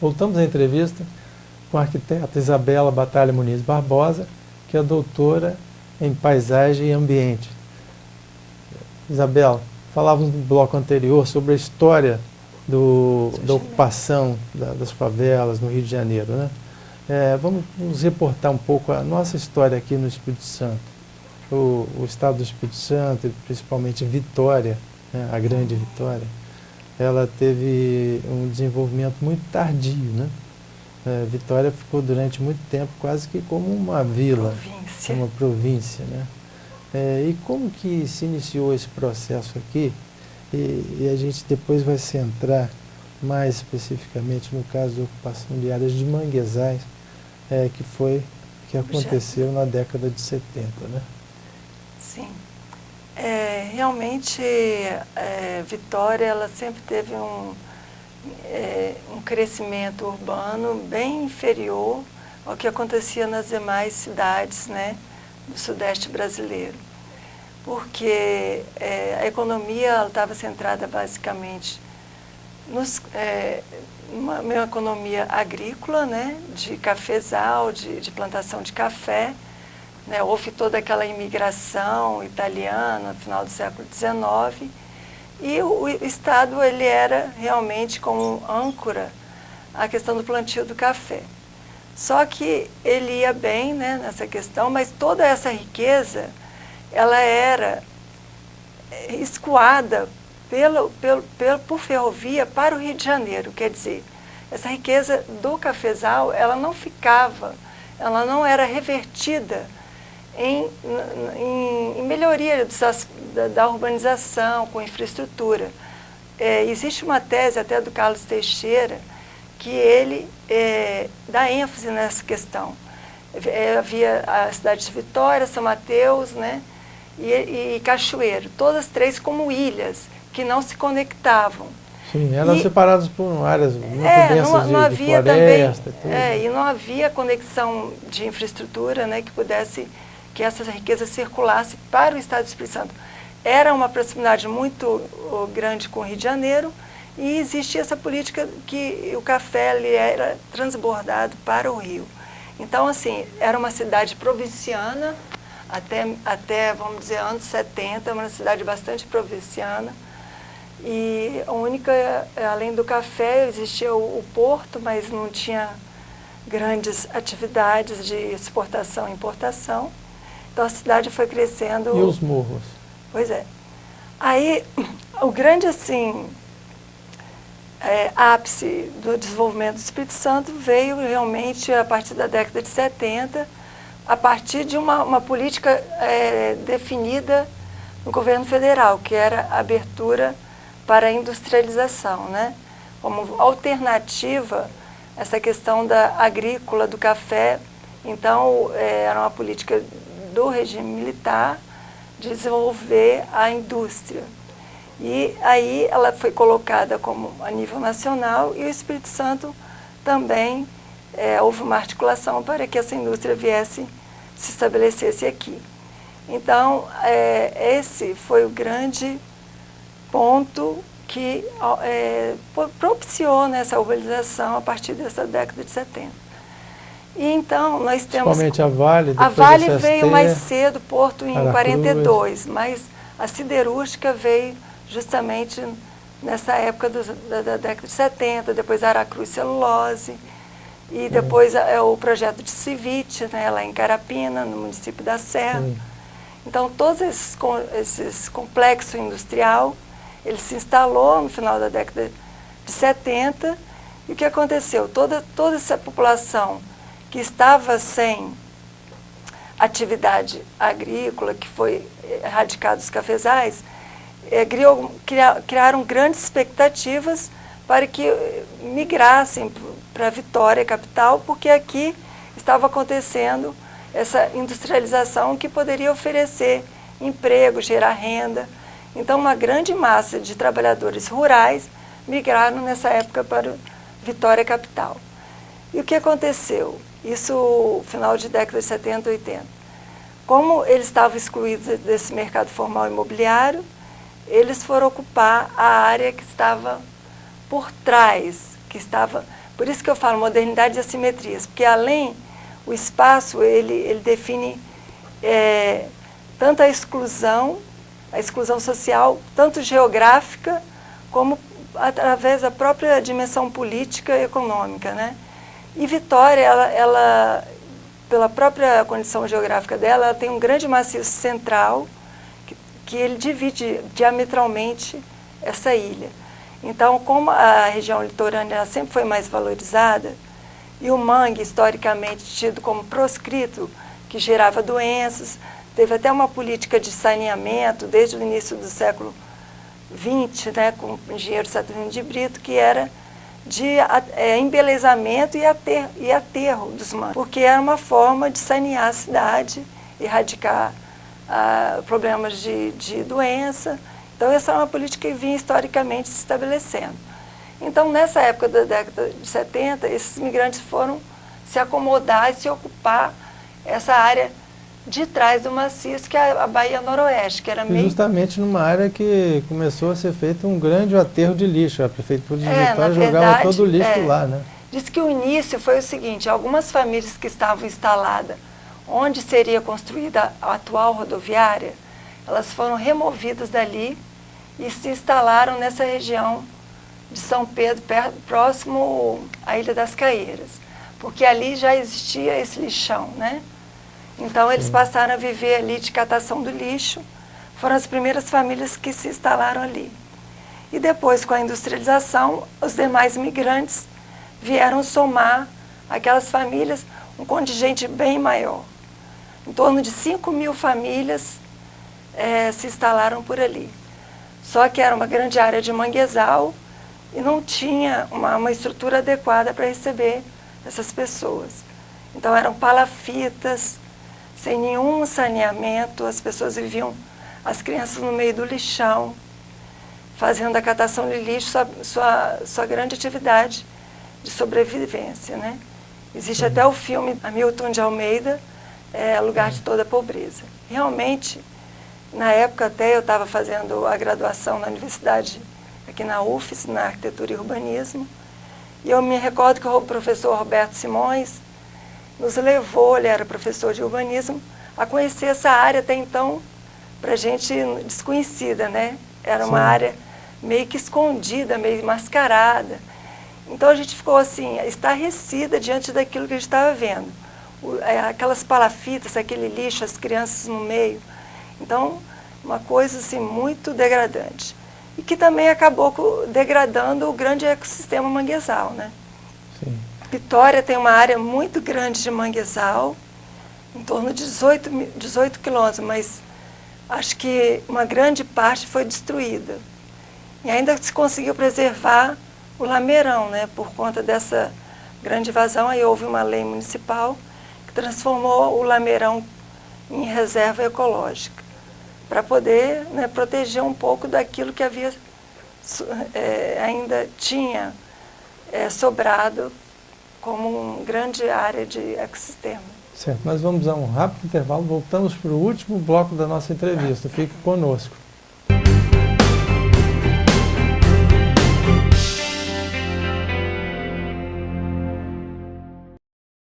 voltamos à entrevista com a arquiteta Isabela Batalha Muniz Barbosa, que é doutora em paisagem e ambiente. Isabela, falávamos no bloco anterior sobre a história da ocupação das favelas no Rio de Janeiro, né? Vamos nos reportar um pouco a nossa história aqui no Espírito Santo. O estado do Espírito Santo, principalmente Vitória, né, a grande Vitória, ela teve um desenvolvimento muito tardio, né? Vitória ficou durante muito tempo quase que como uma vila, uma província, né? E como que se iniciou esse processo aqui? E a gente depois vai centrar mais especificamente no caso da ocupação de áreas de manguezais, que aconteceu na década de 70, né? Sim. Realmente, Vitória ela sempre teve um crescimento urbano bem inferior ao que acontecia nas demais cidades, né, do Sudeste brasileiro. Porque a economia estava centrada basicamente numa economia agrícola, né, de cafezal, de plantação de café. Né, houve toda aquela imigração italiana no final do século XIX e o Estado ele era realmente como âncora a questão do plantio do café. Só que ele ia bem, né, nessa questão, mas toda essa riqueza ela era escoada por ferrovia para o Rio de Janeiro. Quer dizer, essa riqueza do cafezal ela não ficava, ela não era revertida em melhoria da urbanização, com infraestrutura. Existe uma tese até do Carlos Teixeira que ele dá ênfase nessa questão. Havia a cidade de Vitória, São Mateus, né, e Cachoeiro, todas três como ilhas que não se conectavam. Sim, eram separadas por áreas muito densas não de havia floresta. Também, e não havia conexão de infraestrutura, né, que essa riqueza circulasse para o Estado do Espírito Santo. Era uma proximidade muito grande com o Rio de Janeiro e existia essa política que o café ele era transbordado para o Rio. Então, assim, era uma cidade provinciana, até vamos dizer, anos 70, uma cidade bastante provinciana. E a única, além do café, existia o porto, mas não tinha grandes atividades de exportação e importação. Então a cidade foi crescendo. E os morros? Pois é. Aí o grande assim ápice do desenvolvimento do Espírito Santo veio realmente a partir da década de 70, a partir de uma política definida no governo federal, que era a abertura para a industrialização, né? Como alternativa essa questão da agrícola, do café. Então era uma política do regime militar de desenvolver a indústria. E aí ela foi colocada como a nível nacional e o Espírito Santo também houve uma articulação para que essa indústria se estabelecesse aqui. Então, esse foi o grande ponto que propiciou essa urbanização a partir dessa década de 70. E então, nós temos... Principalmente a Vale, depois a Vale veio mais cedo, Porto em Aracruz. 42, mas a siderúrgica veio justamente nessa época da década de 70, depois a Aracruz Celulose, e depois o projeto de Civite, né, lá em Carapina, no município da Serra. Então, todos esses complexos industrial, ele se instalou no final da década de 70, e o que aconteceu? Toda essa população que estava sem atividade agrícola, que foi erradicada dos cafezais, criaram grandes expectativas para que migrassem para Vitória, capital, porque aqui estava acontecendo essa industrialização que poderia oferecer emprego, gerar renda. Então, uma grande massa de trabalhadores rurais migraram nessa época para Vitória, capital. E o que aconteceu? Isso final de década de 70, 80. Como eles estavam excluídos desse mercado formal imobiliário, eles foram ocupar a área que estava por trás, que estava Por isso que eu falo modernidade e assimetrias, porque além, o espaço, ele define tanto a exclusão social, tanto geográfica, como através da própria dimensão política e econômica, né? E Vitória, ela, pela própria condição geográfica dela, ela tem um grande maciço central que ele divide diametralmente essa ilha. Então, como a região litorânea ela sempre foi mais valorizada, e o mangue, historicamente tido como proscrito, que gerava doenças, teve até uma política de saneamento desde o início do século XX, né, com o engenheiro Saturnino de Brito, que era de embelezamento e aterro dos mangues, porque era uma forma de sanear a cidade, erradicar problemas de doença. Então, essa é uma política que vinha historicamente se estabelecendo. Então, nessa época da década de 70, esses migrantes foram se acomodar e se ocupar essa área de trás do maciço, que é a Baía Noroeste, que era meio... Justamente numa área que começou a ser feito um grande aterro de lixo. A Prefeitura de Vitória jogava todo o lixo lá, né? Diz que o início foi o seguinte: algumas famílias que estavam instaladas onde seria construída a atual rodoviária, elas foram removidas dali e se instalaram nessa região de São Pedro, próximo à Ilha das Caieiras, porque ali já existia esse lixão, né? Então, eles passaram a viver ali de catação do lixo, foram as primeiras famílias que se instalaram ali. E depois, com a industrialização, os demais imigrantes vieram somar aquelas famílias, um contingente bem maior. Em torno de 5.000 famílias se instalaram por ali. Só que era uma grande área de manguezal e não tinha uma estrutura adequada para receber essas pessoas. Então, eram palafitas, sem nenhum saneamento, as pessoas viviam, as crianças no meio do lixão, fazendo a catação de lixo sua grande atividade de sobrevivência, né? Existe até o filme Hamilton de Almeida, Lugar de Toda a Pobreza. Realmente, na época até eu estava fazendo a graduação na universidade, aqui na UFES, na Arquitetura e Urbanismo, e eu me recordo que o professor Roberto Simões nos levou, ele era professor de urbanismo, a conhecer essa área até então, para a gente desconhecida, né? Era uma área meio que escondida, meio mascarada. Então a gente ficou assim, estarrecida diante daquilo que a gente estava vendo. Aquelas palafitas, aquele lixo, as crianças no meio. Então, uma coisa assim muito degradante. E que também acabou degradando o grande ecossistema manguezal, né? Sim. Vitória tem uma área muito grande de manguezal, em torno de 18 quilômetros, mas acho que uma grande parte foi destruída. E ainda se conseguiu preservar o lameirão, né? Por conta dessa grande invasão, aí houve uma lei municipal que transformou o lameirão em reserva ecológica, para poder, né, proteger um pouco daquilo que havia ainda tinha sobrado como uma grande área de ecossistema. Certo, nós vamos a um rápido intervalo, voltamos para o último bloco da nossa entrevista. Fique conosco.